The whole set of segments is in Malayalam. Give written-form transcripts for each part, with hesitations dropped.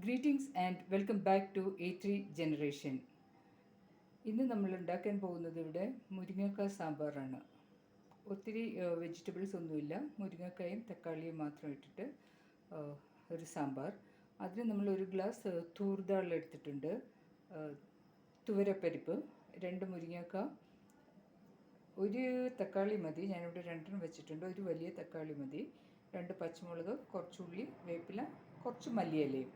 Greetings and welcome back to A3 generation. ഇന്ന് നമ്മൾ ഉണ്ടാക്കാൻ പോകുന്നത് ഇവിടെ മുരിങ്ങക്കായ സാമ്പാറാണ്. ഒത്തിരി വെജിറ്റബിൾസ് ഒന്നുമില്ല, മുരിങ്ങക്കായും തക്കാളിയും മാത്രം ഇട്ടിട്ട് ഒരു സാമ്പാർ. അതിന് നമ്മൾ ഒരു ഗ്ലാസ് തൂർദാൾ എടുത്തിട്ടുണ്ട്, തുവരപ്പരിപ്പ്, 2 മുരിങ്ങക്കായ, ഒരു തക്കാളി മതി, ഞാനിവിടെ 2 വെച്ചിട്ടുണ്ട്. ഒരു വലിയ തക്കാളി മതി, 2 പച്ചമുളക്, കുറച്ചുള്ളി, വേപ്പില, കുറച്ച് മല്ലിയിലയും.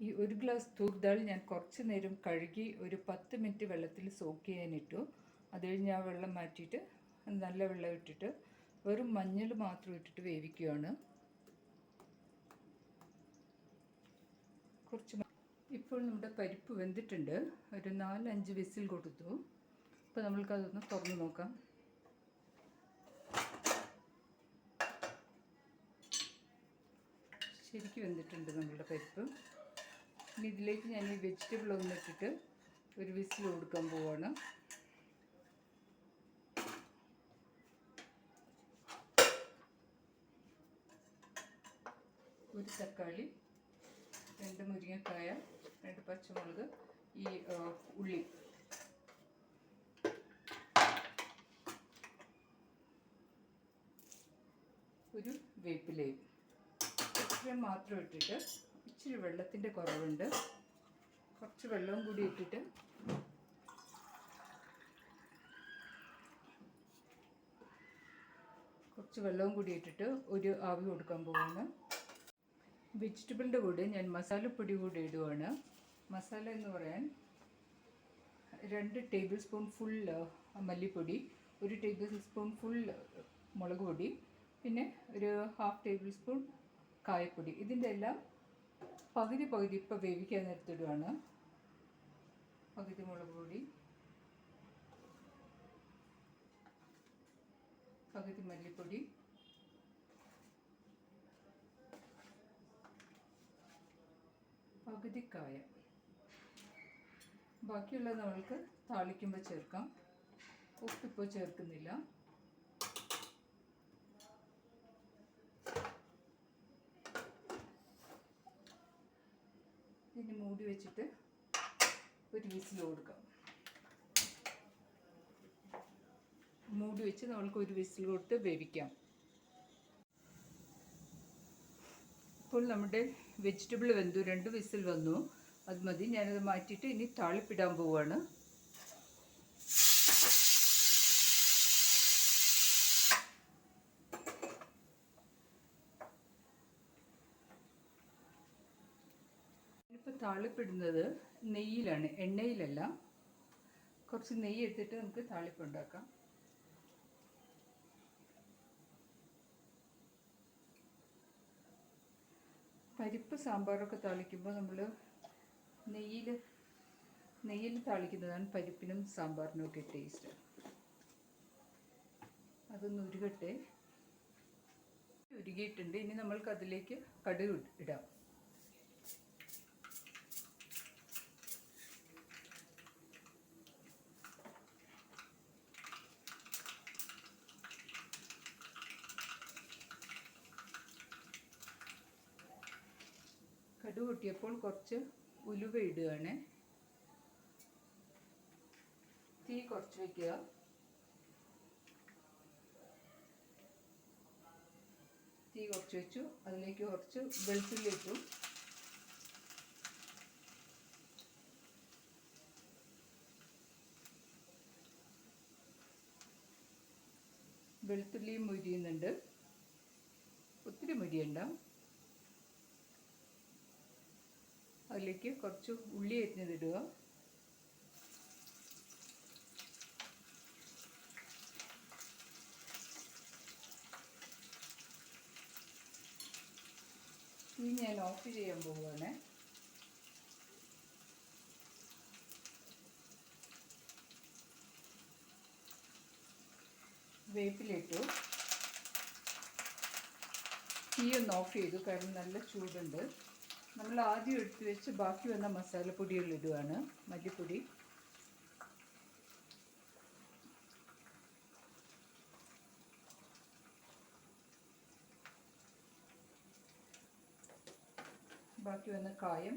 ഈ ഒരു ഗ്ലാസ് തൂർദാൾ ഞാൻ കുറച്ച് നേരം കഴുകി ഒരു 10 മിനിറ്റ് വെള്ളത്തിൽ സോക്ക് ചെയ്യാനിട്ടു. അത് കഴിഞ്ഞ് ആ വെള്ളം മാറ്റിയിട്ട് നല്ല വെള്ളം ഇട്ടിട്ട് വെറും മഞ്ഞൾ മാത്രം ഇട്ടിട്ട് വേവിക്കുകയാണ്. ഇപ്പോൾ നമ്മുടെ പരിപ്പ് വെന്തിട്ടുണ്ട്. ഒരു 4-5 വിസിൽ കൊടുത്തു. അപ്പോൾ നമ്മൾക്കതൊന്ന് തുറന്ന് നോക്കാം. ശരിക്കും വെന്തിട്ടുണ്ട് നമ്മളുടെ പരിപ്പ്. ഇനി ഇതിലേക്ക് ഞാൻ ഈ വെജിറ്റബിൾ ഒന്നിട്ടിട്ട് ഒരു വിസിൽ കൊടുക്കാൻ പോവാണ്. ഒരു തക്കാളി, 2 മുരിങ്ങക്കായ, 2 പച്ചമുളക്, ഈ ഉള്ളി, ഒരു വേപ്പിലയും ഇത്രയും മാത്രം ഇട്ടിട്ട്, ഇച്ചിരി വെള്ളത്തിൻ്റെ കുറവുണ്ട്, കുറച്ച് വെള്ളവും കൂടി ഇട്ടിട്ട് ഒരു ആവി കൊടുക്കാൻ പോവാണ്. വെജിറ്റബിളിൻ്റെ കൂടെ ഞാൻ മസാലപ്പൊടി കൂടി ഇടുവാണ്. മസാല എന്ന് പറയാൻ 2 ടേബിൾ സ്പൂൺ ഫുൾ മല്ലിപ്പൊടി, 1 ടേബിൾ സ്പൂൺ ഫുൾ മുളക് പൊടി, പിന്നെ ഒരു 1/2 ടേബിൾ സ്പൂൺ കായപ്പൊടി. ഇതിൻ്റെ എല്ലാം പകുതി ഇപ്പോൾ വേവിക്കാൻ നേരത്തിടുകയാണ്. പകുതി മുളക് പൊടി, പകുതി മല്ലിപ്പൊടി, പകുതി കായം. ബാക്കിയുള്ളത് നമ്മൾക്ക് താളിക്കുമ്പോൾ ചേർക്കാം. ഉപ്പിപ്പോൾ ചേർക്കുന്നില്ല. ഇനി മൂടി വെച്ചിട്ട് ഒരു വിസിൽ കൊടുക്കാം. മൂടി വെച്ച് നമ്മൾക്ക് ഒരു വിസിൽ കൊടുത്ത് വേവിക്കാം. ഇപ്പോൾ നമ്മുടെ വെജിറ്റബിൾ വെന്തു, 2 വിസിൽ വന്നു. അത് മതി. ഞാനത് മാറ്റിയിട്ട് ഇനി താളിപ്പിടാൻ പോവുകയാണ്. ഇപ്പോൾ താളിപ്പിടുന്നത് നെയ്യിലാണ്, എണ്ണയിലല്ല. കുറച്ച് നെയ്യ് എടുത്തിട്ട് നമുക്ക് താളിപ്പുണ്ടാക്കാം. പരിപ്പ് സാമ്പാറൊക്കെ താളിക്കുമ്പോൾ നമ്മൾ നെയ്യിൽ താളിക്കുന്നതാണ് പരിപ്പിനും സാമ്പാറിനും ഒക്കെ ടേസ്റ്റ്. അതൊന്ന് ഉരുകിയിട്ടുണ്ട്. ഇനി നമ്മൾക്ക് അതിലേക്ക് കടുക് ഇടാം. കടുക് പൊട്ടിയപ്പോൾ കുറച്ച് ഉലുവ ഇടുകയാണ്. തീ കുറച്ച് വയ്ക്കുക. തീ കുറച്ച് വെച്ചു. അതിലേക്ക് കുറച്ച് വെളുത്തുള്ളി ഇട്ടു. വെളുത്തുള്ളിയും മുരിയുന്നുണ്ട്, ഒത്തിരി മുരിയണ്ട. അതിലേക്ക് കുറച്ച് ഉള്ളി അരിഞ്ഞതിടുക. ഇനി ഞാൻ ഓഫ് ചെയ്യാൻ പോവുകയാണ്. വേപ്പിലിട്ടു. തീ ഒന്ന് ഓഫ് ചെയ്തു, കാരണം നല്ല ചൂടുണ്ട്. നമ്മൾ ആദ്യം എടുത്ത് വെച്ച് ബാക്കി വന്ന മസാലപ്പൊടികൾ ഇടുകയാണ്. മല്ലിപ്പൊടി, ബാക്കി വന്ന കായം,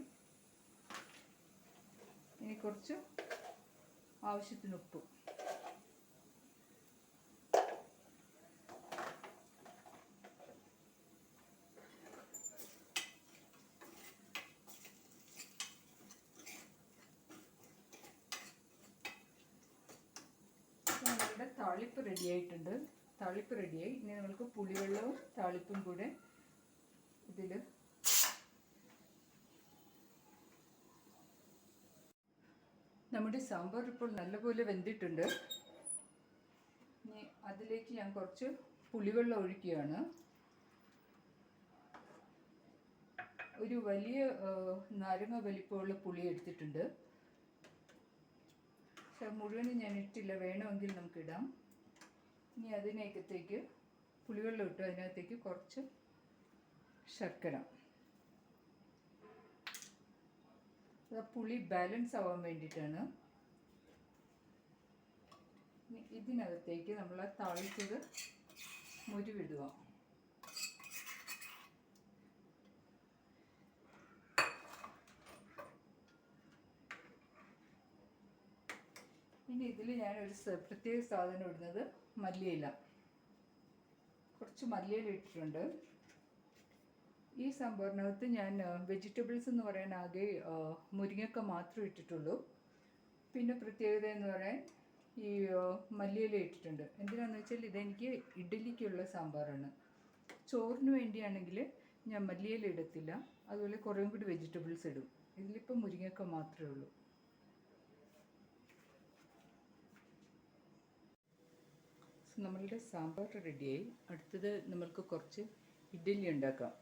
ഇനി കുറച്ച് ആവശ്യത്തിന് ഉപ്പ്. നമ്മളുടെ താളിപ്പ് റെഡിയായിട്ടുണ്ട്. താളിപ്പ് റെഡിയായി. ഇനി നമുക്ക് പുളിവെള്ളവും താളിപ്പും കൂടെ ഇതിൽ നമ്മുടെ സാമ്പാർ ഇപ്പോൾ നല്ലപോലെ വെന്തിട്ടുണ്ട്. ഇനി അതിലേക്ക് ഞാൻ കുറച്ച് പുളിവെള്ളം ഒഴിക്കുകയാണ്. ഒരു വലിയ നാരങ്ങ വലിപ്പമുള്ള പുളി എടുത്തിട്ടുണ്ട്. പക്ഷെ മുഴുവനും ഞാൻ ഇട്ടില്ല, വേണമെങ്കിൽ നമുക്കിടാം. ഇനി അതിനകത്തേക്ക് പുളിവെള്ളം ഇട്ടു, അതിനകത്തേക്ക് കുറച്ച് ശർക്കര. പുളി ബാലൻസ് ആവാൻ വേണ്ടിയിട്ടാണ്. ഇതിനകത്തേക്ക് നമ്മൾ താളിച്ചത് മുരിവിടുക. ഇനി ഇതിൽ ഞാനൊരു പ്രത്യേക സാധനം ഇടുന്നത് മല്ലിയില. കുറച്ച് മല്ലിയില ഇട്ടിട്ടുണ്ട്. ഈ സാമ്പാറിനകത്ത് ഞാൻ വെജിറ്റബിൾസ് എന്ന് പറയാൻ ആകെ മുരിങ്ങക്ക മാത്രമേ ഇട്ടിട്ടുള്ളൂ. പിന്നെ പ്രത്യേകത എന്ന് പറയാൻ ഈ മല്ലിയില ഇട്ടിട്ടുണ്ട്. എന്തിനാണെന്ന് വെച്ചാൽ ഇതെനിക്ക് ഇഡ്ഡലിക്കുള്ള സാമ്പാറാണ്. ചോറിന് വേണ്ടിയാണെങ്കിൽ ഞാൻ മല്ലിയില ഇടത്തില്ല, അതുപോലെ കുറേയും കൂടി വെജിറ്റബിൾസ് ഇടും. ഇതിലിപ്പോൾ മുരിങ്ങക്ക മാത്രമേ ഉള്ളൂ. നമ്മളുടെ സാമ്പാർ റെഡിയായി. അടുത്തത് നമ്മൾക്ക് കുറച്ച് ഇഡ്ഡലി ഉണ്ടാക്കാം.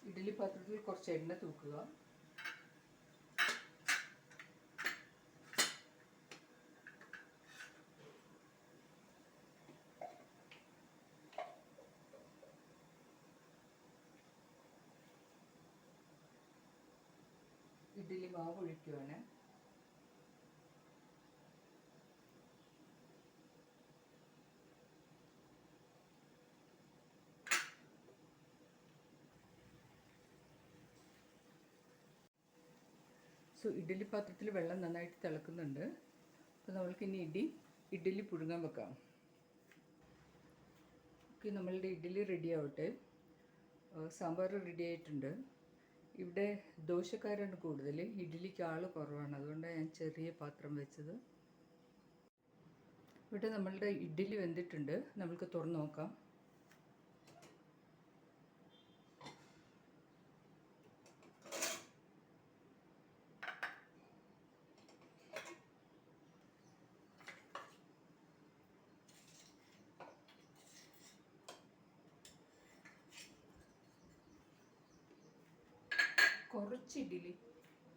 ഇഡ്ഡലി പാത്രത്തിൽ കുറച്ച് എണ്ണ തൂക്കുക. ഇഡ്ഡലി മാവ് ഒഴിക്കുകയാണ്. ഇഡ്ഡലി പാത്രത്തിൽ വെള്ളം നന്നായിട്ട് തിളക്കുന്നുണ്ട്. അപ്പോൾ നമ്മൾക്കിനി ഇഡ്ഡലി പുഴുങ്ങാൻ വെക്കാം. ഓക്കെ, നമ്മളുടെ ഇഡ്ഡലി റെഡി ആവട്ടെ. സാമ്പാർ റെഡി ആയിട്ടുണ്ട്. ഇവിടെ ദോശക്കാരാണ് കൂടുതൽ, ഇഡ്ഡലിക്ക് ആൾ കുറവാണ്. അതുകൊണ്ടാണ് ഞാൻ ചെറിയ പാത്രം വെച്ചത്. ഇവിടെ നമ്മളുടെ ഇഡ്ഡലി വെന്തിട്ടുണ്ട്. നമുക്ക് തുറന്ന് നോക്കാം.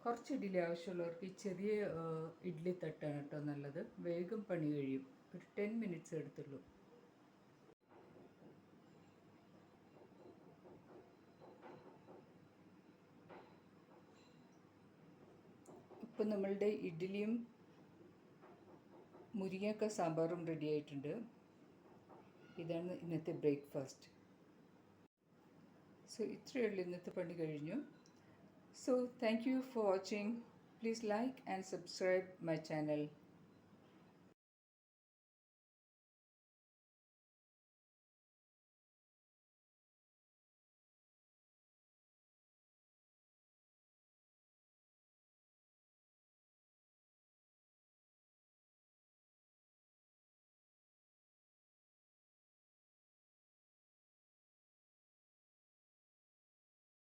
കുറച്ച് ഇഡ്ഡലി ആവശ്യമുള്ളവർക്ക് ഈ ചെറിയ ഇഡ്ഡലി തട്ടാണ് കേട്ടോ നല്ലത്. വേഗം പണി കഴിയും. ഒരു 10 മിനിറ്റ്സ് എടുത്തുള്ളൂ. ഇപ്പം നമ്മളുടെ ഇഡ്ഡലിയും മുരിങ്ങക്ക സാമ്പാറും റെഡി ആയിട്ടുണ്ട്. ഇതാണ് ഇന്നത്തെ ബ്രേക്ക്ഫാസ്റ്റ്. ഇത്രയേ ഉള്ളൂ, ഇന്നത്തെ പണി കഴിഞ്ഞു. So thank you for watching. Please like and subscribe my channel.